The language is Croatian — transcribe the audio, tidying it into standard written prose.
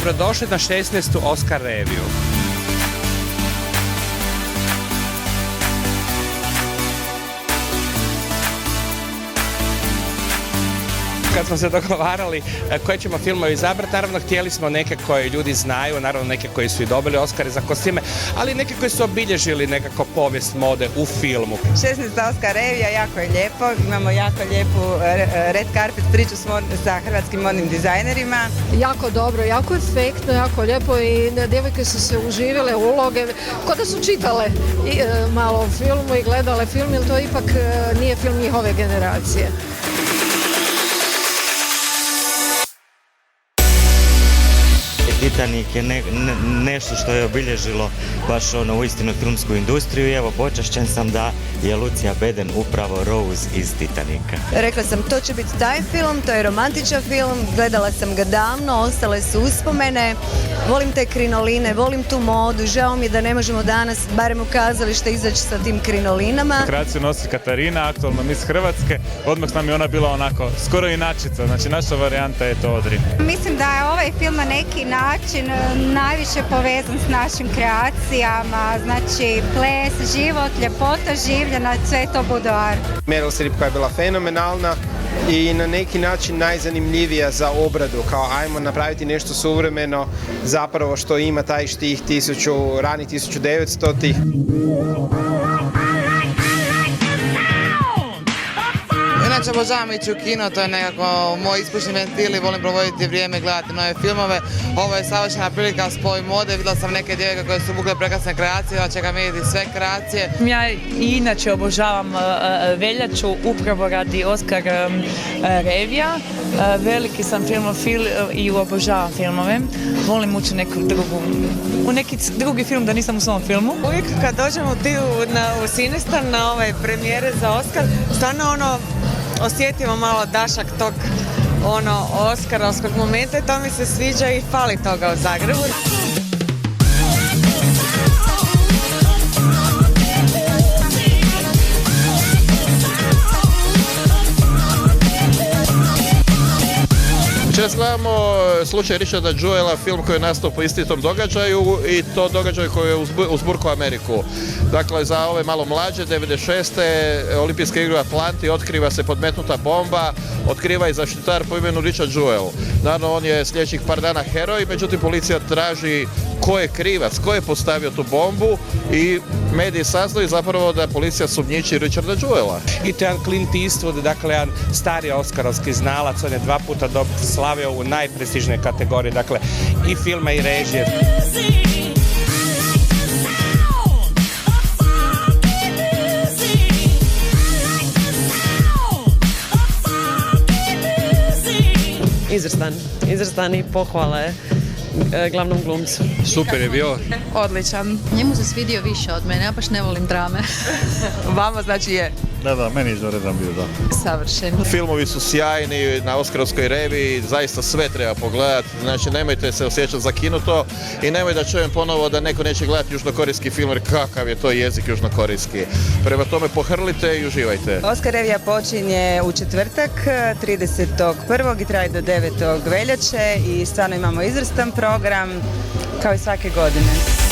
Dobrodošli na 16. Oskar reviju. Kad smo se dogovarali koje ćemo filmove izabrati, naravno htjeli smo neke koje ljudi znaju, naravno neke koji su i dobili Oskare za kostime, ali neke koji su obilježili nekako povijest mode u filmu. 16. Oskar revija, jako je lijepo, imamo jako lijepu red carpet priču sa hrvatskim modnim dizajnerima. Jako dobro, jako efektno, jako lijepo i djevojke su se uživjele u uloge, kao da su čitale malo o filmu i gledale film, jer to ipak nije film njihove generacije. Titanic je nešto što je obilježilo baš uistinu filmsku industriju i evo počašćen sam da je Lucija Beden upravo Rose iz Titanica. Rekla sam, to će biti taj film, to je romantičan film, gledala sam ga davno, ostale su uspomene, volim te krinoline, volim tu modu, žao mi je da ne možemo danas, barem u kazalište, izaći sa tim krinolinama. Kreaciju nosi Katarina, aktualna Miss Hrvatske, odmah nam je ona bila onako skoro inačica, znači naša varijanta je to Odri. Mislim da je ovaj film na neki način najviše povezan s našim kreacijama, znači ples, život, ljepota življena, sve to budoar. Meryl Streep koja je bila fenomenalna i na neki način najzanimljivija za obradu, kao ajmo napraviti nešto suvremeno, zapravo što ima taj štih ranih 1900-ih. Inače obožavam ići u kino, to je nekako moj ispušni ventil i volim provoditi vrijeme, gledati nove filmove. Ovo je savršena prilika spoj mode, vidjela sam neke djevojke koje su bukle prekrasne kreacije, da čekam vidjeti sve kreacije. Ja i inače obožavam veljaču upravo radi Oskar revija. Veliki sam filmofil i obožavam filmove. Volim ući u neki drugi film da nisam u svom filmu. Uvijek kad dođemo u Sinistar na ove premijere za Oskar, stvarno osjetimo malo dašak tog Oskarovskog momenta i to mi se sviđa i fali toga u Zagrebu. Večeras gledamo slučaj Richarda Jewella, film koji je nastao po istitom događaju i to događaj koji je uzburkao Ameriku. Dakle, za ove malo mlađe, 96. Olimpijske igre u Atlanti, otkriva se podmetnuta bomba, otkriva i zaštitar po imenu Richard Jewell. Naravno, on je sljedećih par dana heroj, međutim policija traži ko je krivac, ko je postavio tu bombu i mediji saznaju zapravo da policija sumnjiči Richarda Jewella. I to je jedan Clint Eastwood, dakle jedan stari oskarovski znalac, on je 2 puta slavio u najprestižnoj kategoriji, dakle i filma i režije. Izvrstan i pohvale glavnom glumcu. Super je bio. Odličan. Njemu se svidio više od mene, ja baš ne volim drame. Vama znači je? Da, meni je izvanredan bio, da. Savršen. Filmovi su sjajni na Oskarovskoj reviji, zaista sve treba pogledati, znači nemojte se osjećati zakinuto i nemoj da čujem ponovo da neko neće gledati južnokorejski film jer kakav je to jezik južnokorejski. Prema tome pohrlite i uživajte. Oskar revija počinje u četvrtak, 30.1. i traje do 9. veljače i stvarno imamo izvrstan program kao i svake godine.